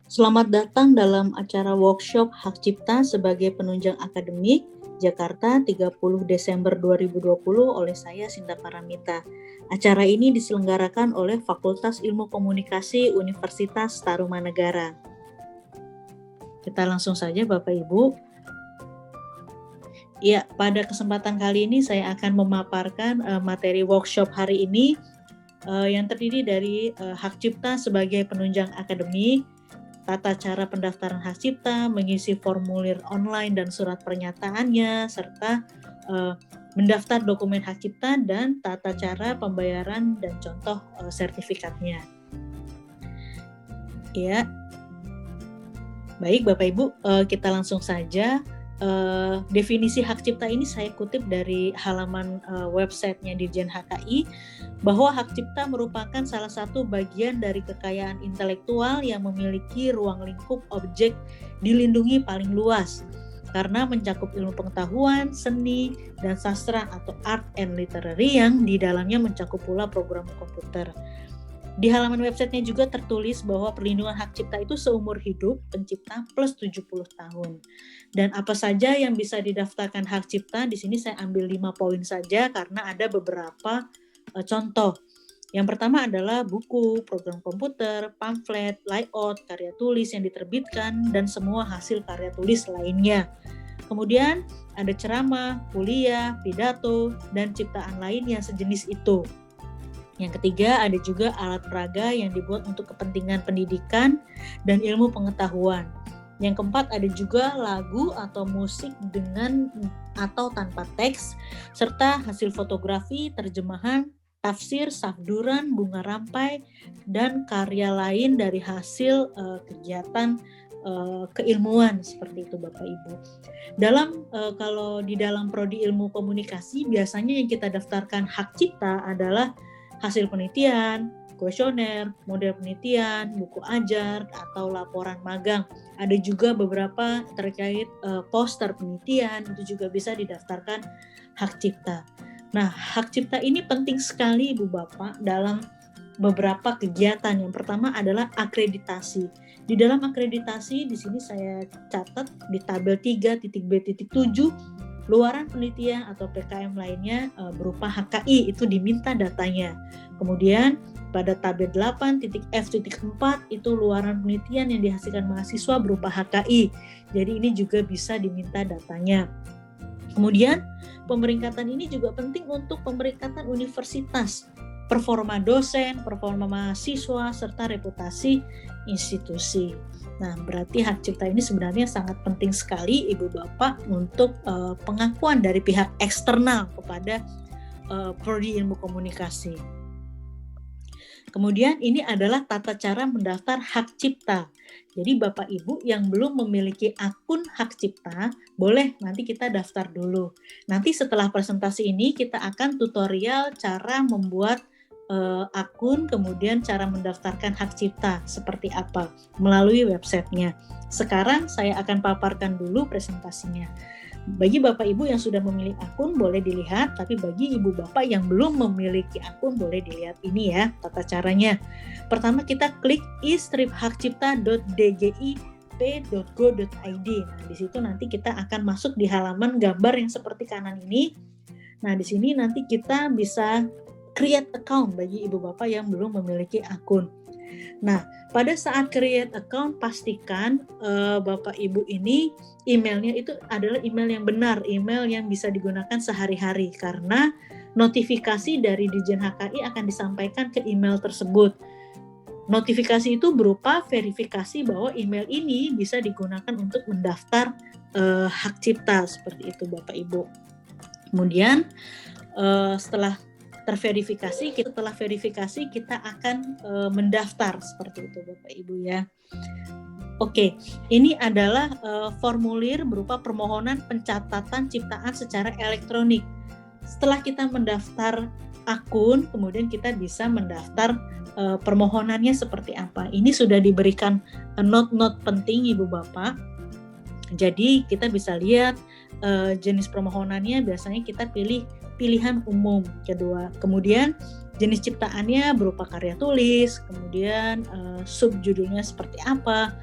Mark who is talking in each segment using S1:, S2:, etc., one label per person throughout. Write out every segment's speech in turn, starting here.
S1: Selamat datang dalam acara workshop Hak Cipta sebagai penunjang akademik Jakarta 30 Desember 2020 oleh saya Sinta Paramita. Acara ini diselenggarakan oleh Fakultas Ilmu Komunikasi Universitas Tarumanegara. Kita langsung saja Bapak Ibu. Ya, pada kesempatan kali ini saya akan memaparkan materi workshop hari ini yang terdiri dari Hak Cipta sebagai penunjang akademik, tata cara pendaftaran hak cipta, mengisi formulir online dan surat pernyataannya, serta mendaftar dokumen hak cipta dan tata cara pembayaran dan contoh sertifikatnya. Ya, baik Bapak Ibu, kita langsung saja. Definisi hak cipta ini saya kutip dari halaman websitenya Dirjen HKI, bahwa hak cipta merupakan salah satu bagian dari kekayaan intelektual yang memiliki ruang lingkup objek dilindungi paling luas karena mencakup ilmu pengetahuan, seni, dan sastra atau art and literary yang di dalamnya mencakup pula program komputer. Di halaman websitenya juga tertulis bahwa perlindungan hak cipta itu seumur hidup pencipta plus 70 tahun. Dan apa saja yang bisa didaftarkan hak cipta, di sini saya ambil 5 poin saja karena ada beberapa contoh. Yang pertama adalah buku, program komputer, pamflet, layout, karya tulis yang diterbitkan, dan semua hasil karya tulis lainnya. Kemudian ada ceramah, kuliah, pidato, dan ciptaan lain yang sejenis itu. Yang ketiga ada juga alat peraga yang dibuat untuk kepentingan pendidikan dan ilmu pengetahuan. Yang keempat ada juga lagu atau musik dengan atau tanpa teks, serta hasil fotografi, terjemahan, tafsir, safduran, bunga rampai, dan karya lain dari hasil kegiatan keilmuan seperti itu Bapak Ibu. Kalau di dalam prodi ilmu komunikasi biasanya yang kita daftarkan hak cipta adalah hasil penelitian, kuesioner, model penelitian, buku ajar, atau laporan magang. Ada juga beberapa terkait poster penelitian, itu juga bisa didaftarkan hak cipta. Nah, hak cipta ini penting sekali Ibu Bapak dalam beberapa kegiatan. Yang pertama adalah akreditasi. Di dalam akreditasi, di sini saya catat di tabel 3.b.7, luaran penelitian atau PKM lainnya berupa HKI itu diminta datanya. Kemudian pada tabel 8.f.4 itu luaran penelitian yang dihasilkan mahasiswa berupa HKI. Jadi ini juga bisa diminta datanya. Kemudian pemeringkatan ini juga penting untuk pemeringkatan universitas, performa dosen, performa mahasiswa, serta reputasi institusi. Nah, berarti hak cipta ini sebenarnya sangat penting sekali Ibu Bapak untuk pengakuan dari pihak eksternal kepada prodi ilmu komunikasi. Kemudian ini adalah tata cara mendaftar hak cipta. Jadi Bapak Ibu yang belum memiliki akun hak cipta, boleh nanti kita daftar dulu. Nanti setelah presentasi ini kita akan tutorial cara membuat akun, kemudian cara mendaftarkan hak cipta seperti apa melalui websitenya. Sekarang saya akan paparkan dulu presentasinya. Bagi Bapak Ibu yang sudah memiliki akun boleh dilihat, tapi bagi Ibu Bapak yang belum memiliki akun boleh dilihat ini ya tata caranya. Pertama kita klik istriphakkcipta.dgip.go.id. Nah, di situ nanti kita akan masuk di halaman gambar yang seperti kanan ini. Nah, di sini nanti kita bisa create account bagi Ibu Bapak yang belum memiliki akun. Nah, pada saat create account pastikan Bapak Ibu ini emailnya itu adalah email yang benar, email yang bisa digunakan sehari-hari karena notifikasi dari Dirjen HKI akan disampaikan ke email tersebut. Notifikasi itu berupa verifikasi bahwa email ini bisa digunakan untuk mendaftar hak cipta seperti itu Bapak Ibu. Kemudian setelah verifikasi kita akan mendaftar seperti itu Bapak Ibu ya. Oke, ini adalah formulir berupa permohonan pencatatan ciptaan secara elektronik. Setelah kita mendaftar akun, kemudian kita bisa mendaftar permohonannya seperti apa. Ini sudah diberikan note-note penting Ibu Bapak. Jadi kita bisa lihat jenis permohonannya, biasanya kita pilih pilihan umum kedua. Kemudian jenis ciptaannya berupa karya tulis, kemudian subjudulnya seperti apa,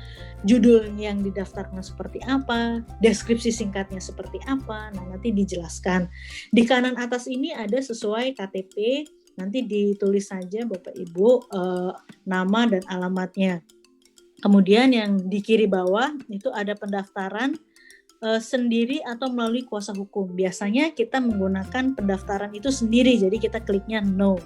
S1: judul yang didaftarkan seperti apa, deskripsi singkatnya seperti apa. Nah, nanti dijelaskan. Di kanan atas ini ada sesuai KTP, nanti ditulis saja Bapak Ibu nama dan alamatnya. Kemudian yang di kiri bawah itu ada pendaftaran sendiri atau melalui kuasa hukum. Biasanya kita menggunakan pendaftaran itu sendiri, jadi kita kliknya no.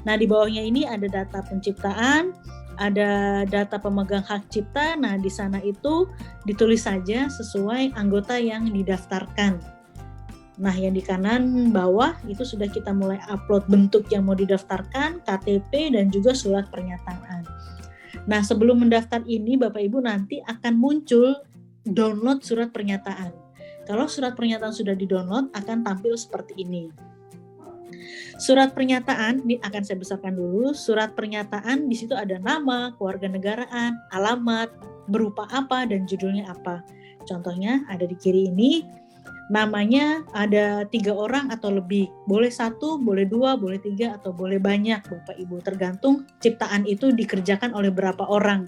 S1: Nah, di bawahnya ini ada data penciptaan, ada data pemegang hak cipta. Nah, di sana itu ditulis saja sesuai anggota yang didaftarkan. Nah, yang di kanan bawah itu sudah kita mulai upload bentuk yang mau didaftarkan, KTP, dan juga surat pernyataan. Nah, sebelum mendaftar ini Bapak Ibu nanti akan muncul download surat pernyataan. Kalau surat pernyataan sudah di-download akan tampil seperti ini. Surat pernyataan ini akan saya besarkan dulu. Surat pernyataan di situ ada nama, kewarganegaraan, alamat, berupa apa, dan judulnya apa. Contohnya ada di kiri ini. Namanya ada 3 orang atau lebih, boleh 1, boleh 2, boleh 3, atau boleh banyak Bapak Ibu, tergantung ciptaan itu dikerjakan oleh berapa orang.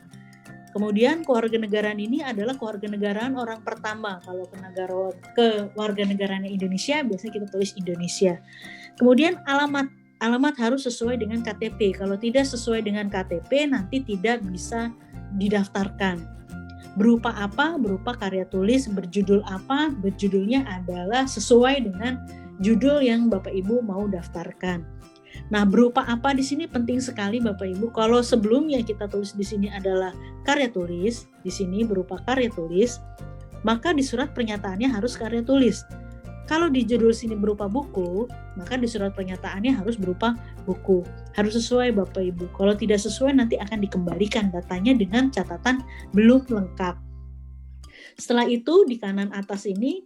S1: Kemudian kewarganegaraan ini adalah kewarganegaraan orang pertama. Kalau kewarganegaraan Indonesia biasanya kita tulis Indonesia. Kemudian alamat harus sesuai dengan KTP. Kalau tidak sesuai dengan KTP nanti tidak bisa didaftarkan. Berupa apa? Berupa karya tulis, berjudul apa? Berjudulnya adalah sesuai dengan judul yang Bapak Ibu mau daftarkan. Nah, berupa apa di sini penting sekali Bapak Ibu. Kalau sebelumnya kita tulis di sini adalah karya tulis, di sini berupa karya tulis, maka di surat pernyataannya harus karya tulis. Kalau di judul sini berupa buku, maka di surat pernyataannya harus berupa buku. Harus sesuai Bapak Ibu. Kalau tidak sesuai nanti akan dikembalikan datanya dengan catatan belum lengkap. Setelah itu di kanan atas ini,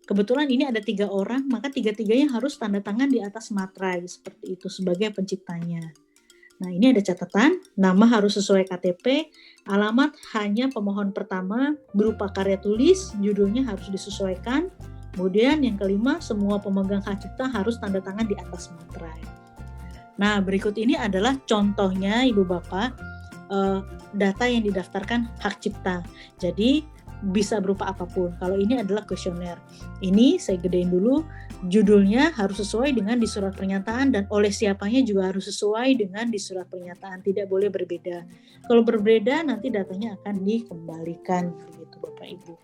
S1: kebetulan ini ada 3 orang, maka 3-3-nya harus tanda tangan di atas materai seperti itu sebagai penciptanya. Nah, ini ada catatan, nama harus sesuai KTP, alamat hanya pemohon pertama berupa karya tulis, judulnya harus disesuaikan. Kemudian yang kelima, semua pemegang hak cipta harus tanda tangan di atas materai. Nah, berikut ini adalah contohnya Ibu Bapak, data yang didaftarkan hak cipta. Jadi bisa berupa apapun. Kalau ini adalah kuesioner. Ini saya gedein dulu, judulnya harus sesuai dengan di surat pernyataan dan oleh siapanya juga harus sesuai dengan di surat pernyataan, tidak boleh berbeda. Kalau berbeda nanti datanya akan dikembalikan begitu Bapak Ibu.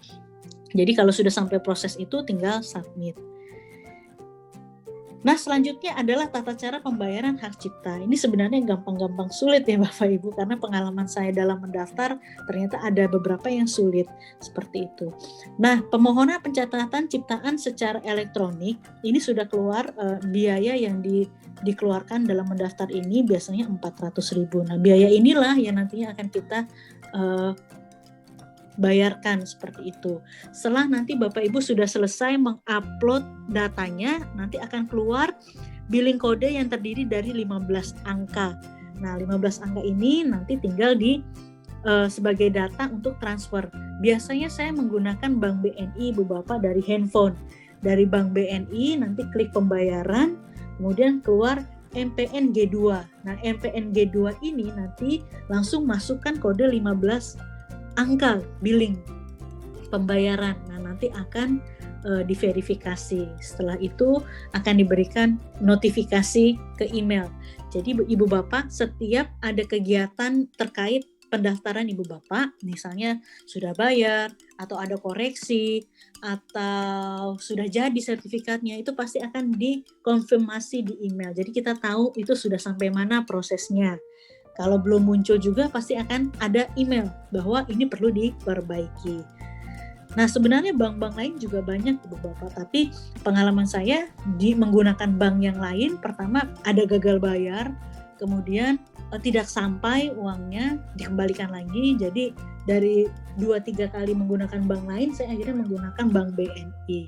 S1: Jadi kalau sudah sampai proses itu tinggal submit. Nah, selanjutnya adalah tata cara pembayaran hak cipta. Ini sebenarnya gampang-gampang sulit ya Bapak Ibu, karena pengalaman saya dalam mendaftar ternyata ada beberapa yang sulit seperti itu. Nah, pemohonan pencatatan ciptaan secara elektronik ini sudah keluar biaya yang dikeluarkan dalam mendaftar ini biasanya 400.000. Nah, biaya inilah yang nantinya akan kita bayarkan seperti itu. Setelah nanti Bapak Ibu sudah selesai mengupload datanya, nanti akan keluar billing kode yang terdiri dari 15 angka. Nah, 15 angka ini nanti tinggal sebagai data untuk transfer. Biasanya saya menggunakan Bank BNI Ibu Bapak dari handphone. Dari Bank BNI nanti klik pembayaran, kemudian keluar MPN G2. Nah, MPN G2 ini nanti langsung masukkan kode 15 angka billing pembayaran. Nah, nanti akan diverifikasi. Setelah itu akan diberikan notifikasi ke email. Jadi Ibu Bapak setiap ada kegiatan terkait pendaftaran Ibu Bapak, misalnya sudah bayar atau ada koreksi atau sudah jadi sertifikatnya, itu pasti akan dikonfirmasi di email. Jadi kita tahu itu sudah sampai mana prosesnya. Kalau belum muncul juga pasti akan ada email bahwa ini perlu diperbaiki. Nah, sebenarnya bank-bank lain juga banyak Ibu Bapak, tapi pengalaman saya menggunakan bank yang lain, pertama ada gagal bayar, kemudian tidak sampai uangnya, dikembalikan lagi. Jadi dari 2-3 kali menggunakan bank lain, saya akhirnya menggunakan Bank BNI.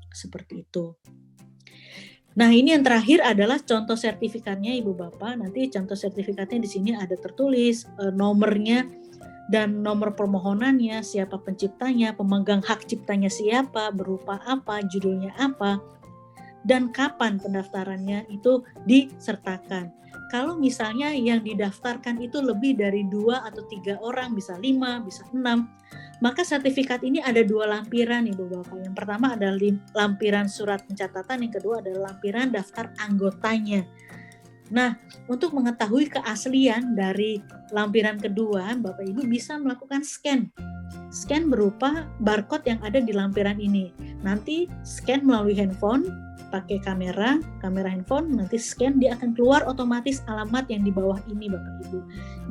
S1: Seperti itu. Nah, ini yang terakhir adalah contoh sertifikatnya Ibu Bapak. Nanti contoh sertifikatnya di sini ada tertulis nomornya dan nomor permohonannya, siapa penciptanya, pemegang hak ciptanya siapa, berupa apa, judulnya apa, dan kapan pendaftarannya itu disertakan. kalau misalnya yang didaftarkan itu lebih dari 2 atau 3 orang, bisa 5, bisa 6, maka sertifikat ini ada 2 lampiran Ibu Bapak. Yang pertama adalah lampiran surat pencatatan, yang kedua adalah lampiran daftar anggotanya. Nah, untuk mengetahui keaslian dari lampiran kedua, Bapak Ibu bisa melakukan scan. Scan berupa barcode yang ada di lampiran ini. Nanti scan melalui handphone, pakai kamera handphone, nanti scan, dia akan keluar otomatis alamat yang di bawah ini Bapak Ibu.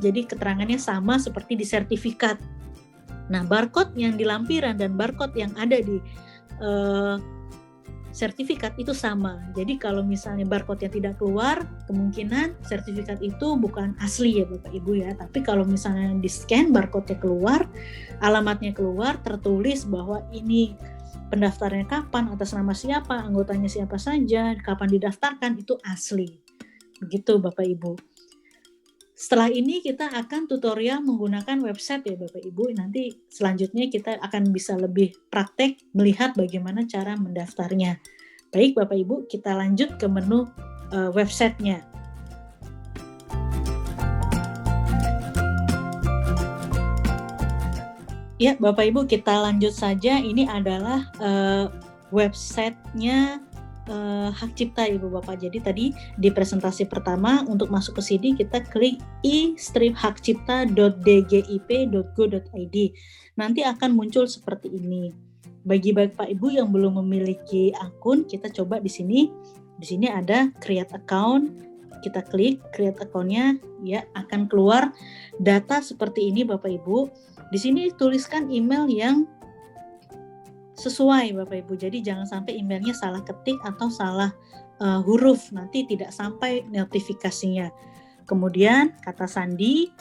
S1: Jadi keterangannya sama seperti di sertifikat. Nah, barcode yang di lampiran dan barcode yang ada di sertifikat itu sama. Jadi kalau misalnya barcode yang tidak keluar, kemungkinan sertifikat itu bukan asli ya Bapak Ibu ya. Tapi kalau misalnya di scan, barcode-nya keluar, alamatnya keluar, tertulis bahwa ini pendaftarannya kapan, atas nama siapa, anggotanya siapa saja, kapan didaftarkan, itu asli. Begitu Bapak Ibu. Setelah ini kita akan tutorial menggunakan website ya Bapak Ibu. Nanti selanjutnya kita akan bisa lebih praktek melihat bagaimana cara mendaftarnya. Baik Bapak Ibu, kita lanjut ke menu websitenya. Ya Bapak Ibu, kita lanjut saja. Ini adalah websitenya Hak Cipta Ibu Bapak. Jadi tadi di presentasi pertama untuk masuk ke sini kita klik i-hakcipta.dgip.go.id. Nanti akan muncul seperti ini. Bagi Bapak Ibu yang belum memiliki akun, kita coba di sini. Di sini ada create account. Kita klik create account-nya, ya akan keluar data seperti ini Bapak Ibu. Di sini tuliskan email yang sesuai Bapak Ibu. Jadi jangan sampai emailnya salah ketik atau salah huruf, nanti tidak sampai notifikasinya. Kemudian kata sandi,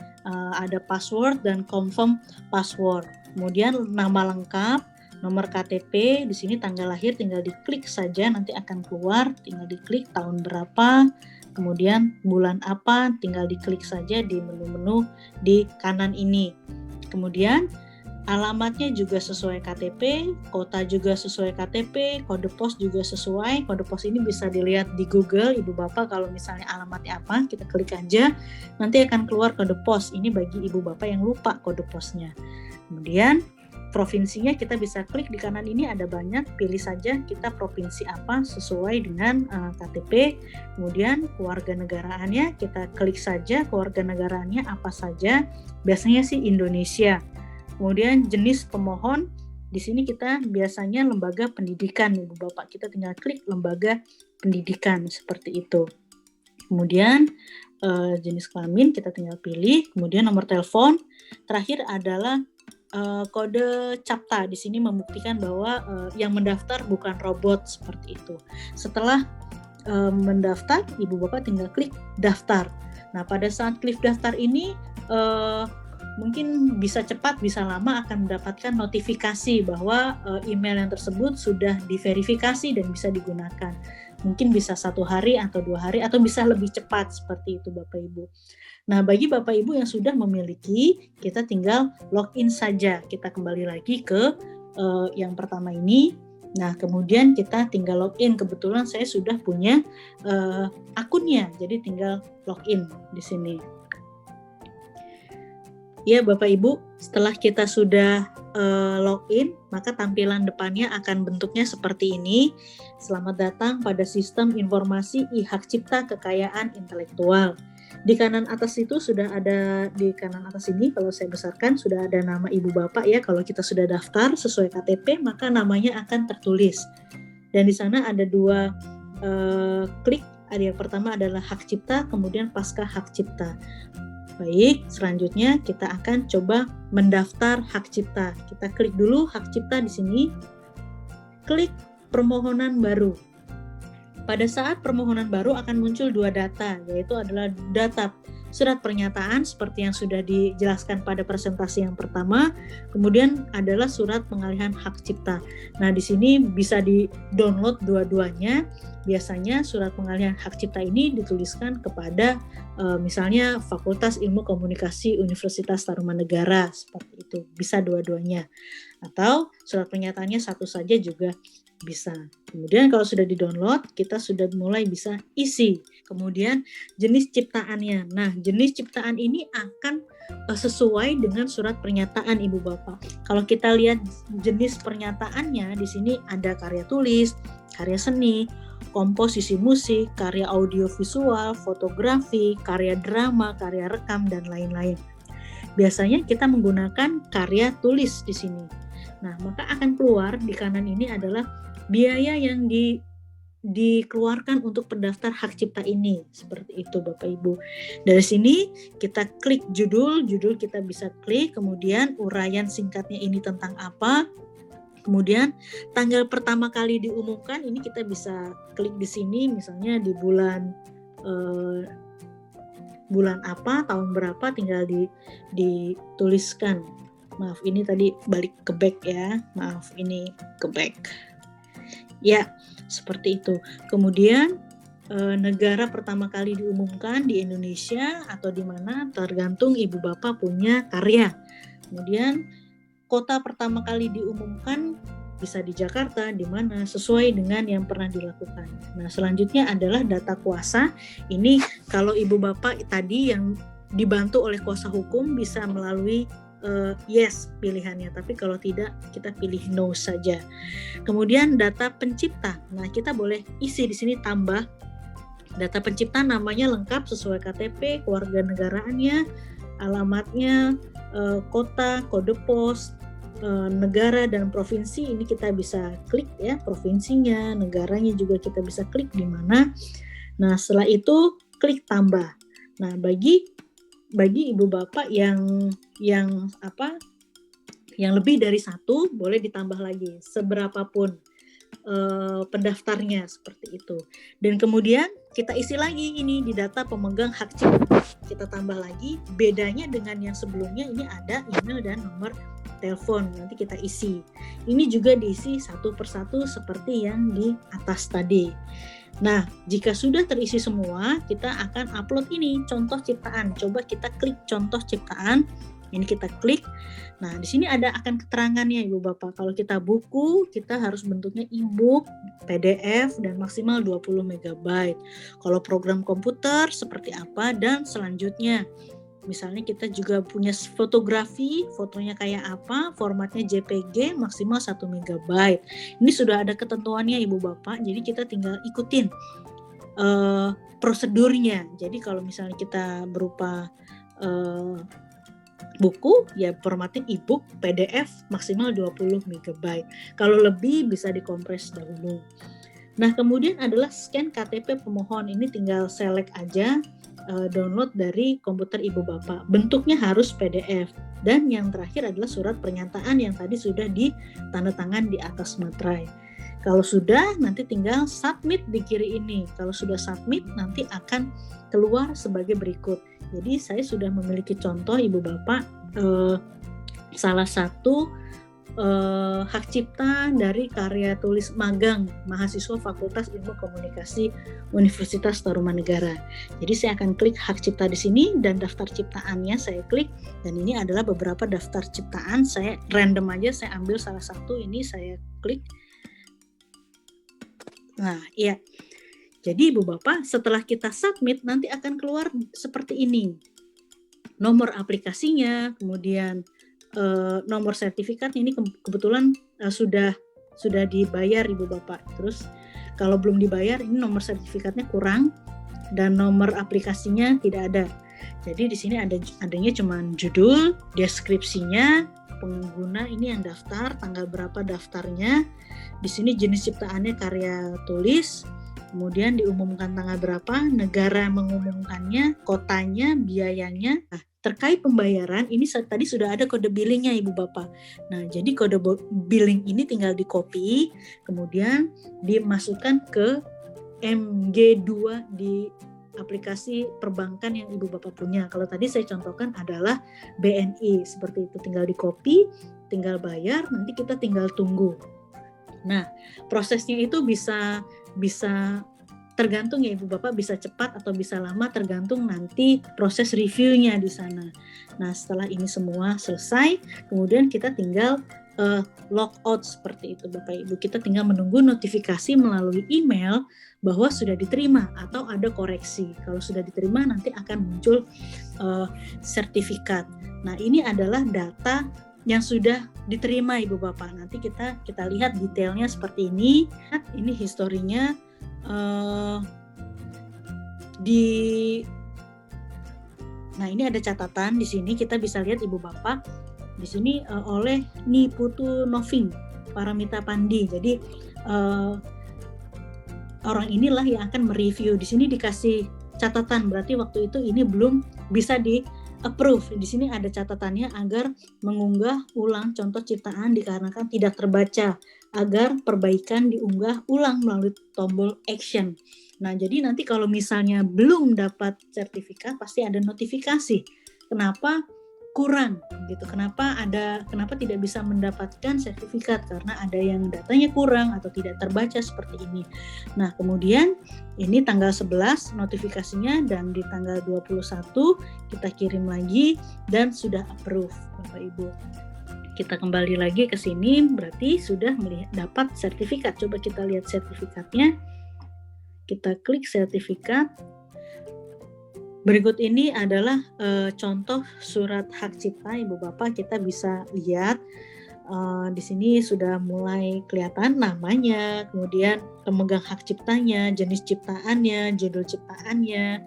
S1: ada password dan confirm password. Kemudian nama lengkap, nomor KTP, di sini tanggal lahir tinggal diklik saja, nanti akan keluar, tinggal diklik tahun berapa, kemudian bulan apa, tinggal diklik saja di menu-menu di kanan ini. Kemudian alamatnya juga sesuai KTP, kota juga sesuai KTP, kode pos juga sesuai. Kode pos ini bisa dilihat di Google, Ibu Bapak kalau misalnya alamatnya apa, kita klik aja, nanti akan keluar kode pos. Ini bagi Ibu Bapak yang lupa kode posnya. Kemudian provinsinya kita bisa klik di kanan ini, ada banyak, pilih saja kita provinsi apa sesuai dengan KTP. Kemudian kewarganegaraannya kita klik saja kewarganegaraannya apa saja, biasanya sih Indonesia. Kemudian jenis pemohon, di sini kita biasanya lembaga pendidikan Ibu Bapak, kita tinggal klik lembaga pendidikan seperti itu. Kemudian jenis kelamin kita tinggal pilih, kemudian nomor telepon. Terakhir adalah kode CAPTA, di sini membuktikan bahwa yang mendaftar bukan robot seperti itu. Setelah mendaftar, Ibu Bapak tinggal klik daftar. Nah, pada saat klik daftar ini mungkin bisa cepat, bisa lama akan mendapatkan notifikasi bahwa email yang tersebut sudah diverifikasi dan bisa digunakan. Mungkin bisa 1 hari atau 2 hari atau bisa lebih cepat seperti itu Bapak Ibu. Nah, bagi Bapak Ibu yang sudah memiliki, kita tinggal login saja. Kita kembali lagi ke yang pertama ini. Nah, kemudian kita tinggal login. Kebetulan saya sudah punya akunnya, jadi tinggal login di sini. Ya Bapak Ibu, setelah kita sudah login, maka tampilan depannya akan bentuknya seperti ini. Selamat datang pada sistem informasi Hak Cipta Kekayaan Intelektual. Di kanan atas itu sudah ada, di kanan atas ini kalau saya besarkan sudah ada nama Ibu Bapak ya. Kalau kita sudah daftar sesuai KTP, maka namanya akan tertulis. Dan di sana ada 2 klik. Yang pertama adalah Hak Cipta, kemudian Pasca Hak Cipta. Baik, selanjutnya kita akan coba mendaftar hak cipta. Kita klik dulu hak cipta di sini. Klik permohonan baru. Pada saat permohonan baru akan muncul 2 data, yaitu adalah data surat pernyataan seperti yang sudah dijelaskan pada presentasi yang pertama, kemudian adalah surat pengalihan hak cipta. Nah, di sini bisa di-download dua-duanya. Biasanya surat pengalihan hak cipta ini dituliskan kepada misalnya Fakultas Ilmu Komunikasi Universitas Tarumanegara, seperti itu. Bisa dua-duanya. Atau surat pernyataannya satu saja juga Bisa. Kemudian kalau sudah di-download, kita sudah mulai bisa isi. Kemudian jenis ciptaannya. Nah, jenis ciptaan ini akan sesuai dengan surat pernyataan Ibu Bapak. Kalau kita lihat jenis pernyataannya, di sini ada karya tulis, karya seni, komposisi musik, karya audiovisual, fotografi, karya drama, karya rekam, dan lain-lain. Biasanya kita menggunakan karya tulis di sini. Nah, maka akan keluar di kanan ini adalah biaya yang dikeluarkan untuk pendaftar hak cipta ini. Seperti itu Bapak Ibu. Dari sini kita klik judul kita bisa klik, kemudian uraian singkatnya ini tentang apa. Kemudian tanggal pertama kali diumumkan ini kita bisa klik di sini, misalnya di bulan apa, tahun berapa, tinggal dituliskan. Maaf, ini tadi balik ke back ya. Maaf, ini ke back. Ya, seperti itu. Kemudian negara pertama kali diumumkan di Indonesia atau di mana, tergantung Ibu Bapak punya karya. Kemudian kota pertama kali diumumkan bisa di Jakarta, di mana, sesuai dengan yang pernah dilakukan. Nah, selanjutnya adalah data kuasa. Ini kalau Ibu Bapak tadi yang dibantu oleh kuasa hukum bisa melalui yes pilihannya, tapi kalau tidak kita pilih no saja. Kemudian data pencipta. Nah, kita boleh isi di sini tambah data pencipta, namanya lengkap sesuai KTP, kewarganegaraannya, alamatnya, kota, kode pos, negara dan provinsi. Ini kita bisa klik ya, provinsinya, negaranya juga kita bisa klik di mana. Nah, setelah itu klik tambah. Nah, bagi Ibu Bapak yang lebih dari satu, boleh ditambah lagi seberapapun pendaftarnya, seperti itu. Dan kemudian kita isi lagi ini di data pemegang hak cipta. Kita tambah lagi, bedanya dengan yang sebelumnya ini ada email dan nomor telepon, nanti kita isi. Ini juga diisi satu persatu seperti yang di atas tadi. Nah, jika sudah terisi semua, kita akan upload ini contoh ciptaan. Coba kita klik contoh ciptaan. Ini kita klik. Nah, di sini akan keterangannya Ibu Bapak. Kalau kita buku, kita harus bentuknya e-book, PDF, dan maksimal 20 MB. Kalau program komputer seperti apa, dan selanjutnya. Misalnya kita juga punya fotografi, fotonya kayak apa, formatnya JPG, maksimal 1 MB. Ini sudah ada ketentuannya Ibu Bapak, jadi kita tinggal ikutin prosedurnya. Jadi kalau misalnya kita berupa buku, ya formatnya e-book, PDF, maksimal 20 MB. Kalau lebih bisa dikompres dahulu. Nah, kemudian adalah scan KTP pemohon. Ini tinggal select aja, download dari komputer Ibu Bapak. Bentuknya harus PDF. Dan yang terakhir adalah surat pernyataan yang tadi sudah ditandatangan di atas materai. Kalau sudah, nanti tinggal submit di kiri ini. Kalau sudah submit, nanti akan keluar sebagai berikut. Jadi saya sudah memiliki contoh Ibu Bapak, salah satu hak cipta dari karya tulis magang mahasiswa Fakultas Ilmu Komunikasi Universitas Tarumanegara. Jadi saya akan klik hak cipta di sini dan daftar ciptaannya saya klik, dan ini adalah beberapa daftar ciptaan. Saya random aja, saya ambil salah satu, ini saya klik. Nah, iya. Jadi Ibu Bapak, setelah kita submit nanti akan keluar seperti ini. Nomor aplikasinya, kemudian nomor sertifikatnya, ini kebetulan sudah dibayar Ibu Bapak. Terus kalau belum dibayar, ini nomor sertifikatnya kurang dan nomor aplikasinya tidak ada. Jadi di sini adanya cuma judul, deskripsinya, pengguna ini yang daftar, tanggal berapa daftarnya. Di sini jenis ciptaannya karya tulis, kemudian diumumkan tanggal berapa, negara mengumumkannya, kotanya, biayanya. Nah, terkait pembayaran, ini tadi sudah ada kode billingnya Ibu Bapak. Nah, jadi kode billing ini tinggal di-copy, kemudian dimasukkan ke MG2 di aplikasi perbankan yang Ibu Bapak punya. Kalau tadi saya contohkan adalah BNI, seperti itu. Tinggal di-copy, tinggal bayar, nanti kita tinggal tunggu. Nah, prosesnya itu bisa tergantung ya Ibu Bapak, bisa cepat atau bisa lama, tergantung nanti proses reviewnya di sana. Nah, setelah ini semua selesai, kemudian kita tinggal logout seperti itu Bapak Ibu. Kita tinggal menunggu notifikasi melalui email bahwa sudah diterima atau ada koreksi. Kalau sudah diterima nanti akan muncul sertifikat. Nah, ini adalah data yang sudah diterima Ibu Bapak. Nanti kita lihat detailnya seperti ini. Ini historinya Nah, ini ada catatan di sini, kita bisa lihat Ibu Bapak di sini oleh Niputu Noving Paramita Pandi. Jadi orang inilah yang akan mereview. Di sini dikasih catatan, berarti waktu itu ini belum bisa di approve. Di sini ada catatannya agar mengunggah ulang contoh ciptaan dikarenakan tidak terbaca, agar perbaikan diunggah ulang melalui tombol action. Nah, jadi nanti kalau misalnya belum dapat sertifikat pasti ada notifikasi. Kenapa kurang gitu? Kenapa tidak bisa mendapatkan sertifikat? Karena ada yang datanya kurang atau tidak terbaca seperti ini. Nah, kemudian ini tanggal 11 notifikasinya dan di tanggal 21 kita kirim lagi dan sudah approve Bapak Ibu. Kita kembali lagi ke sini, berarti sudah dapat sertifikat. Coba kita lihat sertifikatnya. Kita klik sertifikat. Berikut ini adalah contoh surat hak cipta Ibu Bapak. Kita bisa lihat di sini sudah mulai kelihatan namanya, kemudian pemegang hak ciptanya, jenis ciptaannya, judul ciptaannya,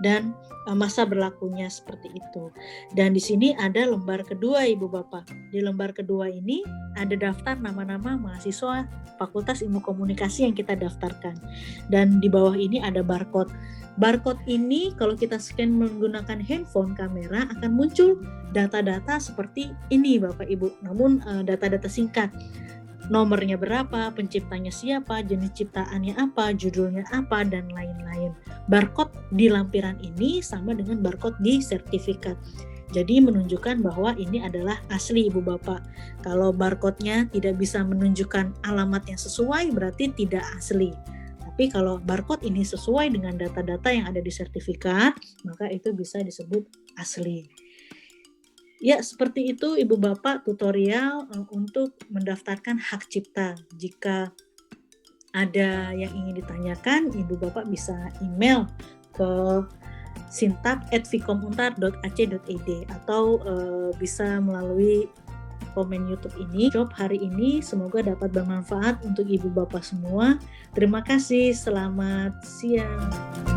S1: dan masa berlakunya seperti itu. Dan di sini ada lembar kedua Ibu Bapak. Di lembar kedua ini ada daftar nama-nama mahasiswa Fakultas Ilmu Komunikasi yang kita daftarkan. Dan di bawah ini ada barcode. Barcode ini kalau kita scan menggunakan handphone kamera akan muncul data-data seperti ini Bapak Ibu. Namun data-data singkat. Nomornya berapa, penciptanya siapa, jenis ciptaannya apa, judulnya apa, dan lain-lain. Barcode di lampiran ini sama dengan barcode di sertifikat. Jadi menunjukkan bahwa ini adalah asli Ibu Bapak. Kalau barcode-nya tidak bisa menunjukkan alamat yang sesuai berarti tidak asli. Tapi kalau barcode ini sesuai dengan data-data yang ada di sertifikat, maka itu bisa disebut asli. Ya, seperti itu Ibu Bapak tutorial untuk mendaftarkan hak cipta. Jika ada yang ingin ditanyakan, Ibu Bapak bisa email ke sintak@vkomuntar.ac.id atau bisa melalui komen YouTube ini. Job hari ini semoga dapat bermanfaat untuk Ibu Bapak semua. Terima kasih, selamat siang.